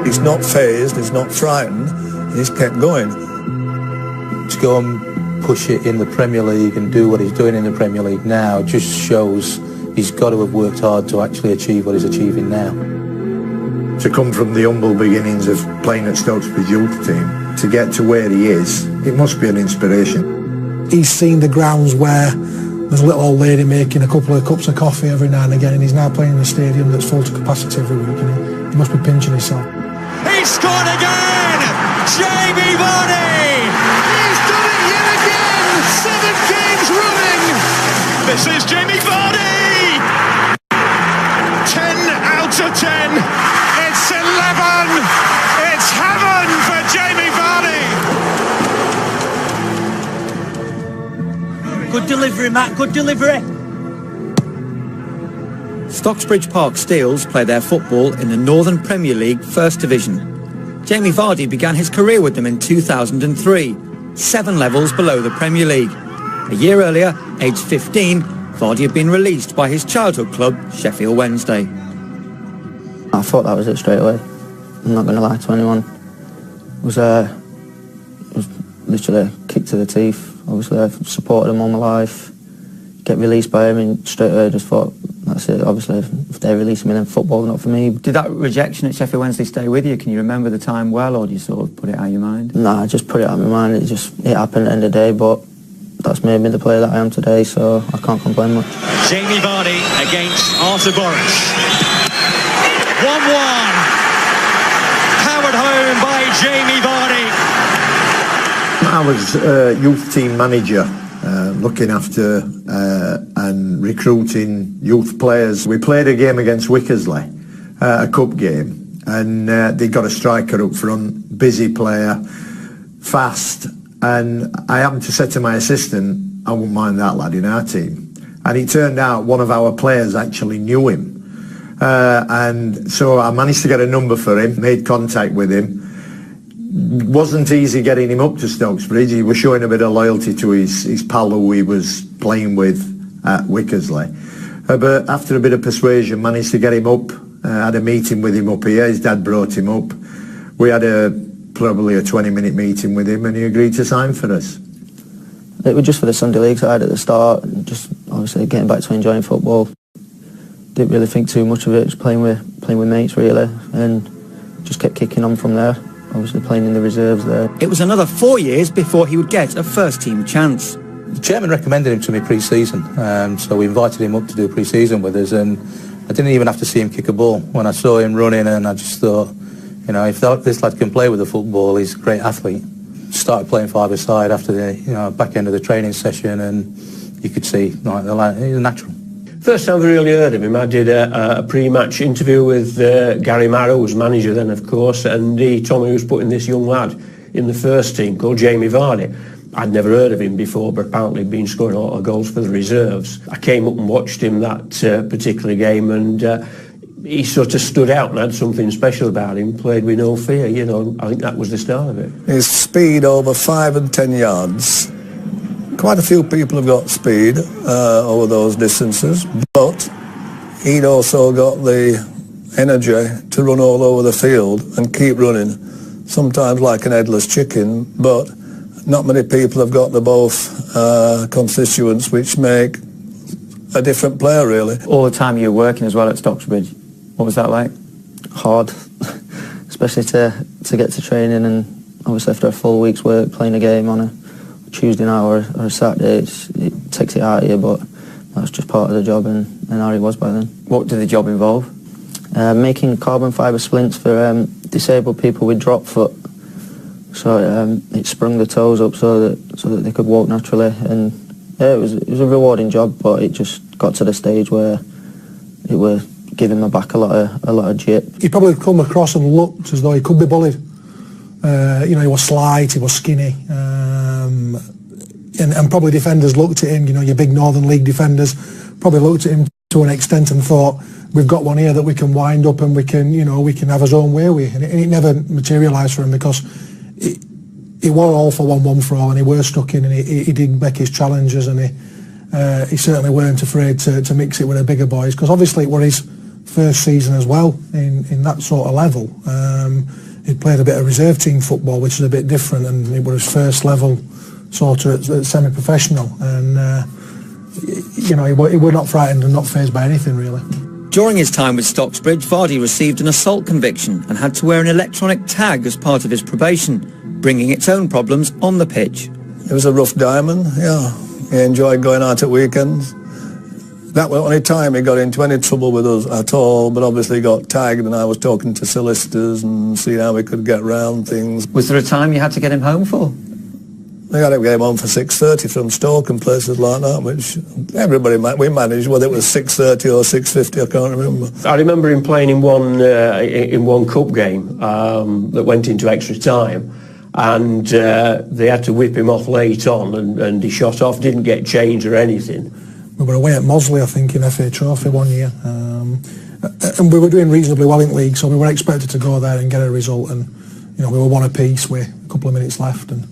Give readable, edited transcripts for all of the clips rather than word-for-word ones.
He's not phased, he's not frightened, he's kept going. To go and push it in the Premier League and do what he's doing in the Premier League now just shows he's got to have worked hard to actually achieve what he's achieving now. To come from the humble beginnings of playing at Stockbridge youth team, to get to where he is, it must be an inspiration. He's seen the grounds where there's a little old lady making a couple of cups of coffee every now and again, and he's now playing in a stadium that's full to capacity every week, and he must be pinching himself. He scored again! Jamie Vardy! He's done it yet again! 7 games running! This is Jamie Vardy! 10 out of 10! It's 11! It's heaven for Jamie Vardy! Good delivery, Matt, good delivery! Stockbridge Park Steels play their football in the Northern Premier League First Division. Jamie Vardy began his career with them in 2003, 7 levels below the Premier League. A year earlier, aged 15, Vardy had been released by his childhood club, Sheffield Wednesday. I thought that was it straight away. I'm not going to lie to anyone. It was literally a kick to the teeth. Obviously, I've supported him all my life. Get released by him, and straight away I just thought, that's it. Obviously, if they release me, then football's not for me. Did that rejection at Sheffield Wednesday stay with you? Can you remember the time well, or do you sort of put it out of your mind? Nah, I just put it out of my mind. It happened at the end of the day, but that's made me the player that I am today, so I can't complain much. Jamie Vardy against Arthur Boris. 1-1. Powered home by Jamie Vardy. I was youth team manager, looking after and recruiting youth players. We played a game against Wickersley, a cup game, and they got a striker up front, busy player, fast, and I happened to say to my assistant, I wouldn't mind that lad in our team. And it turned out one of our players actually knew him. And so I managed to get a number for him, made contact with him. Wasn't easy getting him up to Stockbridge. He was showing a bit of loyalty to his pal who he was playing with at Wickersley. But after a bit of persuasion, managed to get him up. Had a meeting with him up here. His dad brought him up. We had probably a 20-minute meeting with him, and he agreed to sign for us. It was just for the Sunday League side at the start, and just obviously getting back to enjoying football. Didn't really think too much of it, just playing with mates really, and just kept kicking on from there, obviously playing in the reserves there. It was another 4 years before he would get a first-team chance. The chairman recommended him to me pre-season, so we invited him up to do pre-season with us, and I didn't even have to see him kick a ball. When I saw him running, and I just thought, you know, if this lad can play with the football, he's a great athlete. Started playing five-a-side after the back end of the training session, and you could see like the lad, he's a natural. First time I really heard of him, I did a pre-match interview with Gary Marrow, who was manager then, of course, and he told me he was putting this young lad in the first team called Jamie Vardy. I'd never heard of him before, but apparently he'd been scoring a lot of goals for the reserves. I came up and watched him that particular game, and he sort of stood out and had something special about him, played with no fear, you know. I think that was the start of it. His speed over 5 and 10 yards. Quite a few people have got speed over those distances, but he'd also got the energy to run all over the field and keep running, sometimes like an headless chicken, but not many people have got the both constituents which make a different player, really. All the time you were working as well at Stockbridge, what was that like? Hard, especially to get to training, and obviously after a full week's work, playing a game on a Tuesday night or a Saturday, it takes it out of you, but that's just part of the job, and how it was by then. What did the job involve? Making carbon fibre splints for disabled people with drop foot. So it sprung the toes up so that they could walk naturally, and yeah, it was a rewarding job, but it just got to the stage where it was giving my back a lot of jip. He probably come across and looked as though he could be bullied. You know, he was slight, he was skinny, and probably defenders looked at him. You know, your big Northern League defenders probably looked at him to an extent and thought, we've got one here that we can wind up and we can have his own way with, and it never materialised for him, because he were all for one for all, and he were stuck in, and he did make his challenges, and he certainly weren't afraid to mix it with the bigger boys, because obviously it were his first season as well in that sort of level. He'd played a bit of reserve team football, which is a bit different, and it was his first level sort of at semi-professional. And you know, he were not frightened and not fazed by anything really. During his time with Stocksbridge, Vardy received an assault conviction and had to wear an electronic tag as part of his probation, bringing its own problems on the pitch. It was a rough diamond, yeah. He enjoyed going out at weekends. That was the only time he got into any trouble with us at all, but obviously he got tagged, and I was talking to solicitors and seeing how we could get round things. Was there a time you had to get him home for? We had to get him home for 6:30 from Stoke and places like that, which we managed, whether it was 6:30 or 6:50, I can't remember. I remember him playing in one cup game that went into extra time, and they had to whip him off late on, and he shot off, didn't get changed or anything. We were away at Mosley, I think, in FA Trophy one year, and we were doing reasonably well in league, so we were expected to go there and get a result, and you know, we were one apiece with a couple of minutes left, and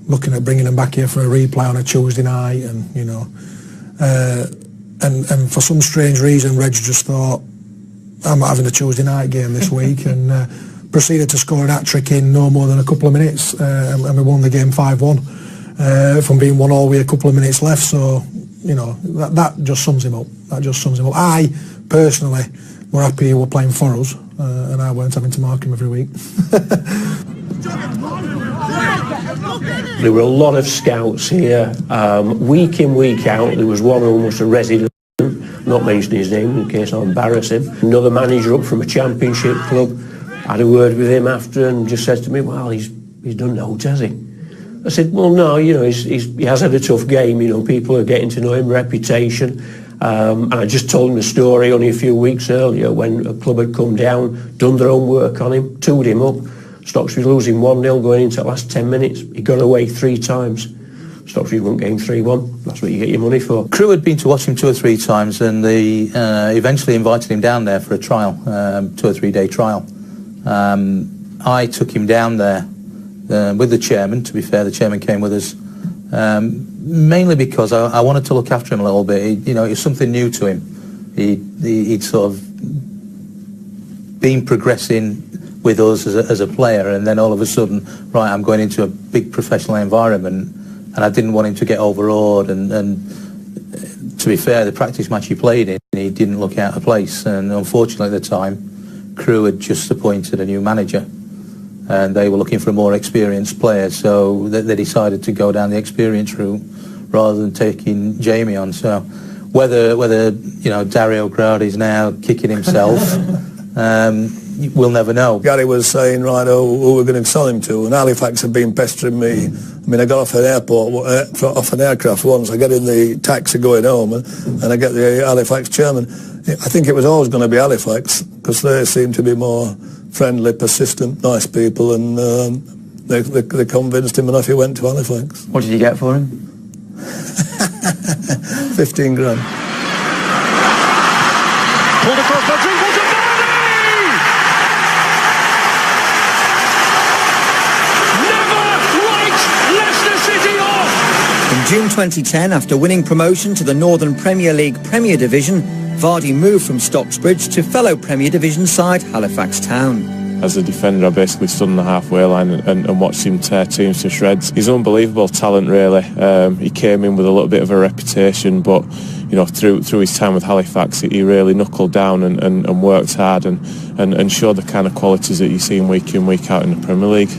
looking at bringing them back here for a replay on a Tuesday night, and you know, and for some strange reason, Reg just thought, I'm not having a Tuesday night game this week, and proceeded to score an hat-trick in no more than a couple of minutes, and we won the game 5-1 from being 1-1 with a couple of minutes left. So you know, that just sums him up. That just sums him up. I personally were happy he were playing for us, and I weren't having to mark him every week. There were a lot of scouts here, week in, week out. There was one almost a resident, not mentioning his name in case I embarrass him. Another manager up from a championship club, had a word with him after and just said to me, well, he's done out, has he? I said, well, no, you know, he has had a tough game, you know, people are getting to know him, reputation. And I just told him the story only a few weeks earlier when a club had come down, done their own work on him, tooled him up. Stocksbridge losing 1-0 going into the last 10 minutes. He got away 3 times. Stocksbridge won game 3-1. That's what you get your money for. Crew had been to watch him 2 or 3 times, and they eventually invited him down there for a trial, 2 or 3 day trial. I took him down there with the chairman. To be fair, the chairman came with us, mainly because I wanted to look after him a little bit. You know, it was something new to him. He'd sort of been progressing with us as a player, and then all of a sudden, right, I'm going into a big professional environment, and I didn't want him to get overawed, and to be fair, the practice match he played in, he didn't look out of place, and unfortunately at the time, Crew had just appointed a new manager, and they were looking for a more experienced player, so they decided to go down the experience route rather than taking Jamie on. So whether you know, Dario Gradi's now kicking himself, we'll never know. Gary was saying, right, who we're going to sell him to, and Halifax had been pestering me. I mean, I got off an off an aircraft once. I get in the taxi going home, and I get the Halifax chairman. I think it was always going to be Halifax, because they seem to be more friendly, persistent, nice people, and they convinced him, and off he went to Halifax. What did you get for him? 15 grand. Pulled across the dribble to Vardy! Never write Leicester City off! In June 2010, after winning promotion to the Northern Premier League Premier Division, Vardy moved from Stocksbridge to fellow Premier Division side Halifax Town. As a defender, I basically stood on the halfway line and watched him tear teams to shreds. He's an unbelievable talent, really. He came in with a little bit of a reputation, but you know, through his time with Halifax, he really knuckled down and worked hard and showed the kind of qualities that you see him week in, week out in the Premier League.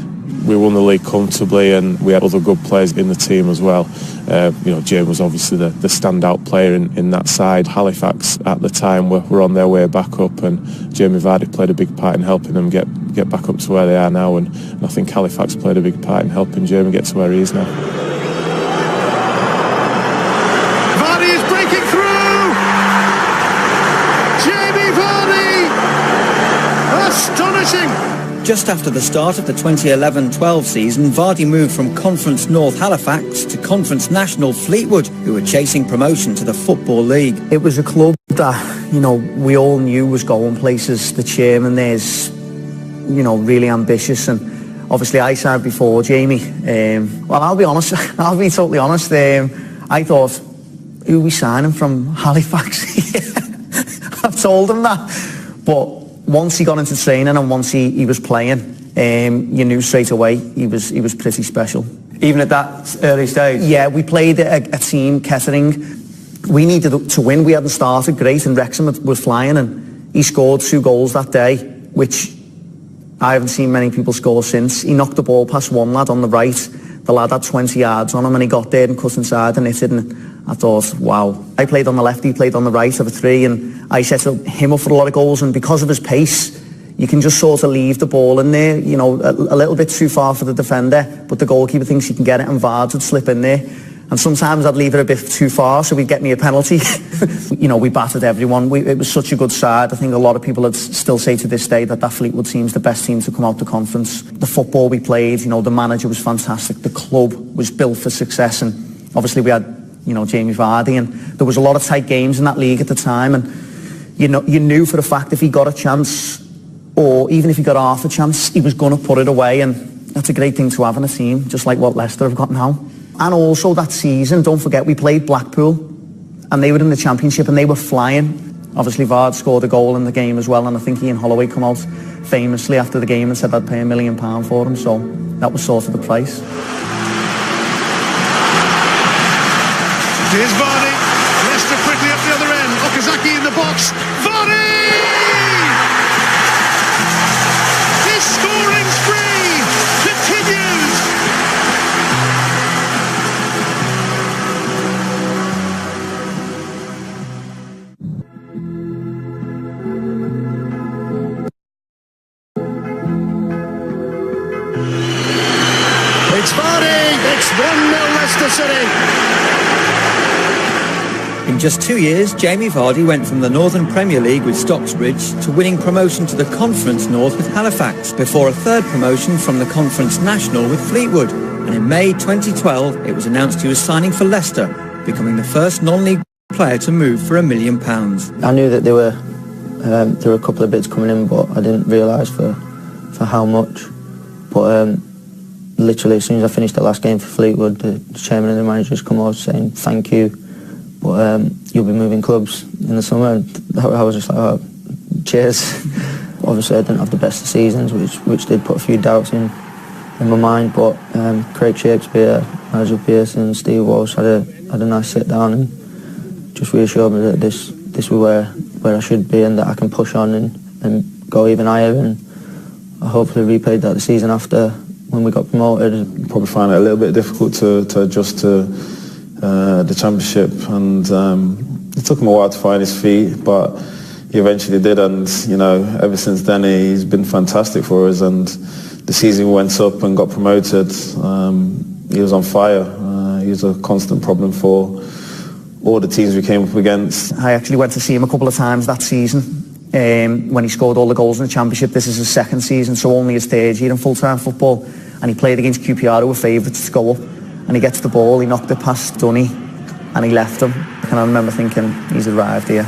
We won the league comfortably, and we had other good players in the team as well. You know, James was obviously the standout player in that side. Halifax at the time were on their way back up, and Jamie Vardy played a big part in helping them get back up to where they are now, and I think Halifax played a big part in helping Jamie get to where he is now. Vardy is breaking through! Jamie Vardy! Astonishing! Just after the start of the 2011-12 season, Vardy moved from Conference North Halifax to Conference National Fleetwood, who were chasing promotion to the Football League. It was a club that, you know, we all knew was going places. The chairman there's, you know, really ambitious, and obviously I signed before Jamie. Well, I'll be honest, I'll be totally honest. I thought, who are we signing from Halifax? I've told him that. But once he got into training and once he was playing, you knew straight away he was pretty special. Even at that early stage? Yeah, we played a team, Kettering. We needed to win. We hadn't started great and Wrexham was flying, and he scored 2 goals that day, which I haven't seen many people score since. He knocked the ball past one lad on the right. The lad had 20 yards on him and he got there and cut inside and hit it, and I thought, wow. I played on the left, he played on the right of a 3, and I set him up for a lot of goals, and because of his pace, you can just sort of leave the ball in there, you know, a little bit too far for the defender, but the goalkeeper thinks he can get it, and Vardy would slip in there. And sometimes I'd leave it a bit too far, so we'd get me a penalty. You know, we battered everyone. It was such a good side. I think a lot of people would still say to this day that Fleetwood team's the best team to come out the conference. The football we played, you know, the manager was fantastic. The club was built for success, and obviously we had, you know, Jamie Vardy, and there was a lot of tight games in that league at the time, and you knew for a fact if he got a chance, or even if he got half a chance, he was going to put it away, and that's a great thing to have in a team, just like what Leicester have got now. And also that season, don't forget, we played Blackpool, and they were in the Championship, and they were flying. Obviously, Vardy scored a goal in the game as well, and I think Ian Holloway come out famously after the game and said I'd pay £1 million for him, so that was sort of the price. Here's Vardy. Leicester quickly up the other end. Okazaki in the box. Vardy! His scoring spree continues. It's Vardy. It's 1-0 Leicester City. In just 2 years, Jamie Vardy went from the Northern Premier League with Stocksbridge to winning promotion to the Conference North with Halifax, before a third promotion from the Conference National with Fleetwood. And in May 2012, it was announced he was signing for Leicester, becoming the first non-league player to move for £1 million. I knew that there were a couple of bids coming in, but I didn't realise for how much. But literally, as soon as I finished the last game for Fleetwood, the chairman and the managers come over saying thank you, but you'll be moving clubs in the summer. And I was just like, oh, cheers. Obviously, I didn't have the best of seasons, which did put a few doubts in my mind. But Craig Shakespeare, Nigel Pearson, Steve Walsh had a nice sit down and just reassured me that this was where I should be, and that I can push on and go even higher. And I hopefully repaid that the season after, when we got promoted. Probably find it a little bit difficult to adjust to the Championship, and it took him a while to find his feet, but he eventually did, and you know, ever since then he's been fantastic for us. And the season we went up and got promoted, he was on fire. He was a constant problem for all the teams we came up against. I actually went to see him a couple of times that season, when he scored all the goals in the Championship. This is his second season, so only his third year in full-time football, and he played against QPR, who were favourites to go up, and he gets the ball, he knocked it past Dunny, and he left him, and I remember thinking, he's arrived here.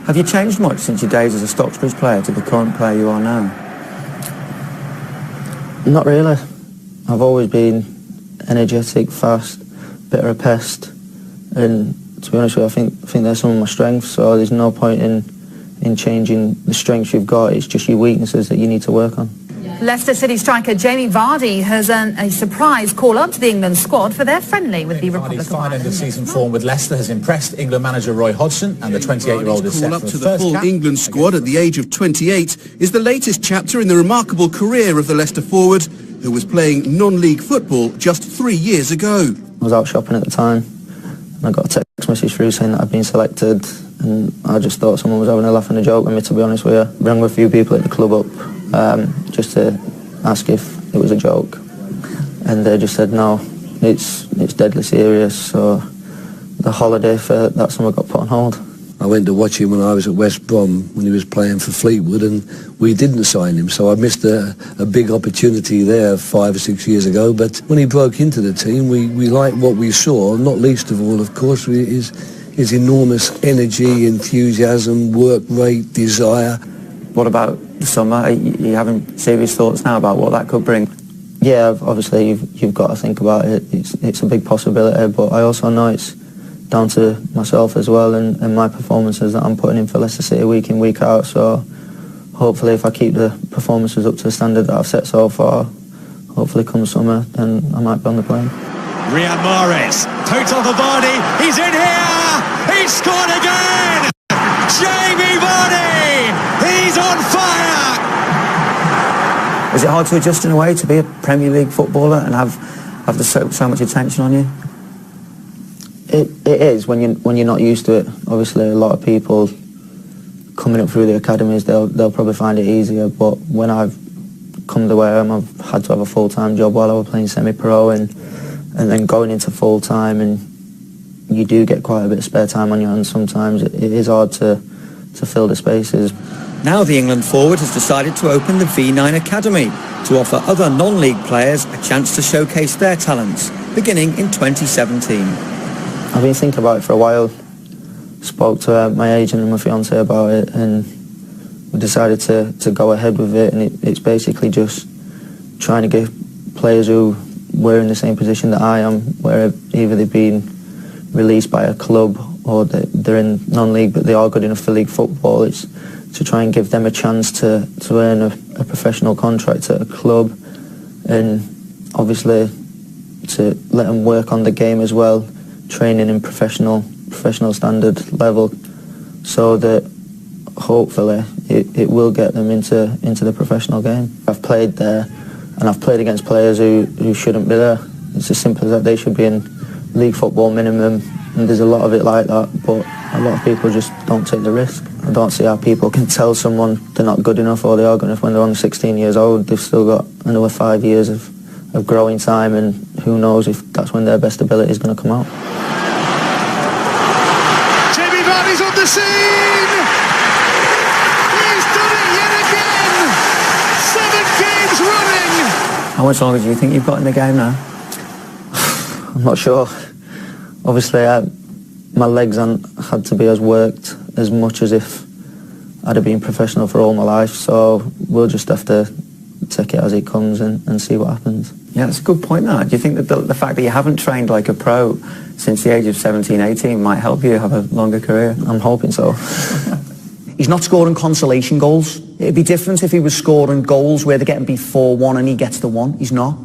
Have you changed much since your days as a Stocksbridge player to the current player you are now? Not really. I've always been energetic, fast, bit of a pest, and to be honest with you, I think they're some of my strengths, so there's no point in changing the strengths you've got. It's just your weaknesses that you need to work on. Leicester City striker Jamie Vardy has earned a surprise call-up to the England squad for their friendly with the Republic of Ireland. Fine end of season form with Leicester has impressed England manager Roy Hodgson, and the 28-year-old is set for the first full England squad at the age of 28 is the latest chapter in the remarkable career of the Leicester forward, who was playing non-league football just 3 years ago. I was out shopping at the time, and I got a text message through saying that I'd been selected, and I just thought someone was having a laugh and a joke with me, to be honest with you. I rang a few people at the club up just to ask if it was a joke, and they just said no, it's deadly serious. So the holiday for that summer got put on hold. I went to watch him when I was at West Brom when he was playing for Fleetwood, and we didn't sign him, so I missed a big opportunity there 5 or 6 years ago. But when he broke into the team, we liked what we saw, not least of all, of course, his enormous energy, enthusiasm, work rate, desire. What about the summer? Are you having serious thoughts now about what that could bring? Yeah, obviously you've got to think about it. It's a big possibility, but I also know it's down to myself as well and my performances that I'm putting in for Leicester City week in, week out. So hopefully if I keep the performances up to the standard that I've set so far, hopefully come summer, then I might be on the plane. Riyad Mahrez, poked off of Vardy, he's in here! He's scored again! Jamie Vardy! He's on fire! Is it hard to adjust in a way to be a Premier League footballer and have so much attention on you? It is when you're not used to it. Obviously, a lot of people coming up through the academies, they'll probably find it easier. But when I've come to where I am, I've had to have a full-time job while I was playing semi-pro, and then going into full-time, and you do get quite a bit of spare time on your hands sometimes. It is hard to fill the spaces. Now the England forward has decided to open the V9 Academy to offer other non-league players a chance to showcase their talents, beginning in 2017. I've been thinking about it for a while. Spoke to my agent and my fiancée about it, and we decided to go ahead with it. And it's basically just trying to get players who were in the same position that I am, where either they've been released by a club or they're in non-league but they are good enough for league football. It's to try and give them a chance to earn a professional contract at a club, and obviously to let them work on the game as well, training in professional standard level, so that hopefully it will get them into the professional game. I've played there and I've played against players who shouldn't be there. It's as simple as that. They should be in league football minimum, and there's a lot of it like that, but a lot of people just don't take the risk. I don't see how people can tell someone they're not good enough or they are good enough when they're only 16 years old. They've still got another 5 years of growing time, and who knows if that's when their best ability is going to come out. Jamie Vardy's on the scene! He's done it yet again! 7 games running! How much longer do you think you've got in the game now? I'm not sure. Obviously, my legs haven't had to be as worked as much as if I'd have been professional for all my life, so we'll just have to take it as it comes and see what happens. Yeah, that's a good point, that. Do you think that the fact that you haven't trained like a pro since the age of 17, 18 might help you have a longer career? I'm hoping so. He's not scoring consolation goals. It'd be different if he was scoring goals where they're getting beat 4-1 and he gets the one. He's not.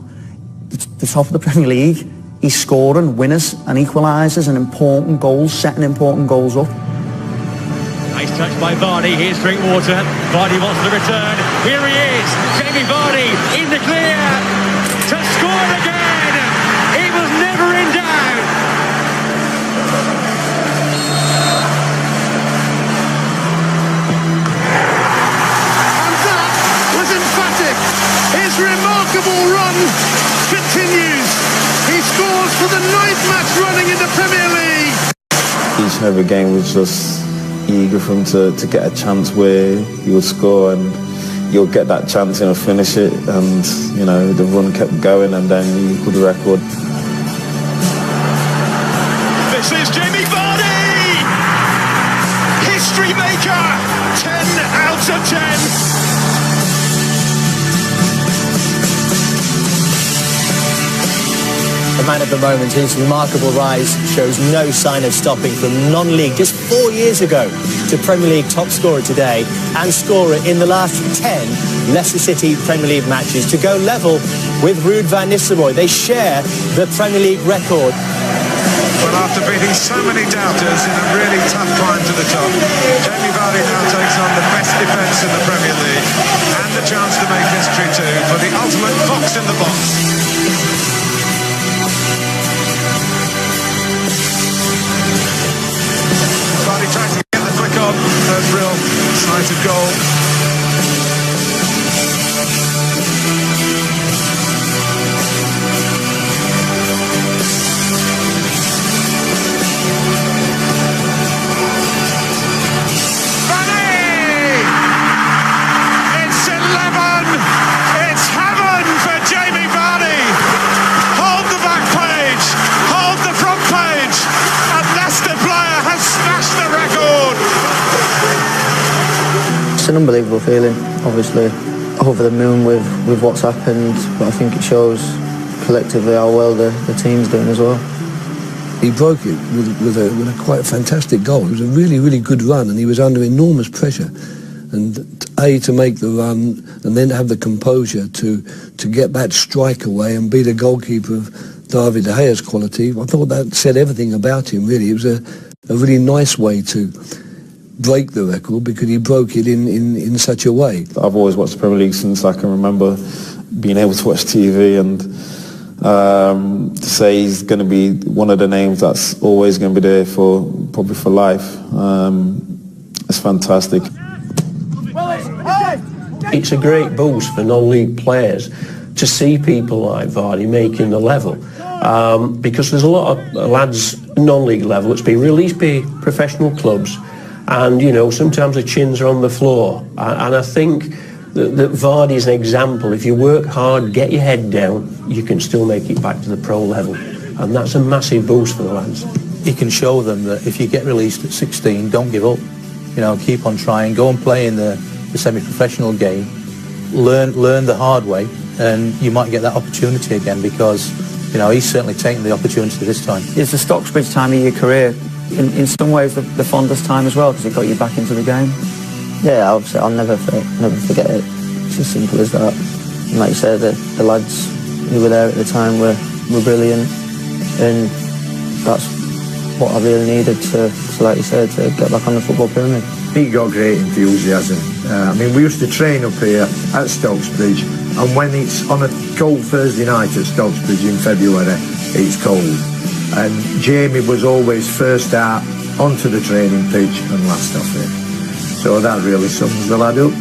The top of the Premier League, he's scoring winners and equalisers and important goals, setting important goals up. Nice touch by Vardy, here's Drinkwater. Vardy wants the return. Here he is, Jamie Vardy in the clear to score again. He was never in doubt. And that was emphatic. His remarkable run continues. He scores for the 9th match running in the Premier League. Each and every game was just eager for him to get a chance where he would score, and you'll get that chance, finish it, and the run kept going, and then you equalled the record. This is Jamie Vardy, history maker, 10 out of 10. The man of the moment, his remarkable rise shows no sign of stopping from non-league just 4 years ago to Premier League top scorer today and scorer in the last 10 Leicester City Premier League matches to go level with Ruud van Nistelrooy. They share the Premier League record. Well, after beating so many doubters in a really tough climb to the top, Jamie Vardy now takes on the best defence in the Premier League and the chance to make history too for the ultimate fox in the box. Vardy tries to get the flick on, a real sight of goal. It's an unbelievable feeling, obviously over the moon with what's happened, but I think it shows collectively how well the team's doing as well. he broke it with a quite fantastic goal. It was a really, really good run, and he was under enormous pressure. And to make the run and then have the composure to get that strike away and be the goalkeeper of David De Gea's quality, I thought that said everything about him, really. It was a really nice way to break the record, because he broke it in such a way. I've always watched the Premier League since I can remember being able to watch TV, and to say he's going to be one of the names that's always going to be there probably for life. It's fantastic. It's a great boost for non-league players to see people like Vardy making the level, because there's a lot of lads non-league level that's been released by professional clubs, and sometimes the chins are on the floor, and I think that Vardy is an example. If you work hard, get your head down, you can still make it back to the pro level, and that's a massive boost for the lads. He can show them that if you get released at 16, don't give up. Keep on trying, go and play in the semi-professional game, learn the hard way, and you might get that opportunity again, because he's certainly taken the opportunity this time. It's the Stocksbridge time of your career, in some ways the fondest time as well, because it got you back into the game. Yeah, obviously I'll never forget it. It's as simple as that. And like you said, the lads who were there at the time were brilliant, and that's what I really needed to, like you said, to get back on the football pyramid. He got great enthusiasm. We used to train up here at Stocksbridge, and when it's on a cold Thursday night at Stocksbridge in February, it's cold. And Jamie was always first out onto the training pitch and last off it. So that really sums the lad up.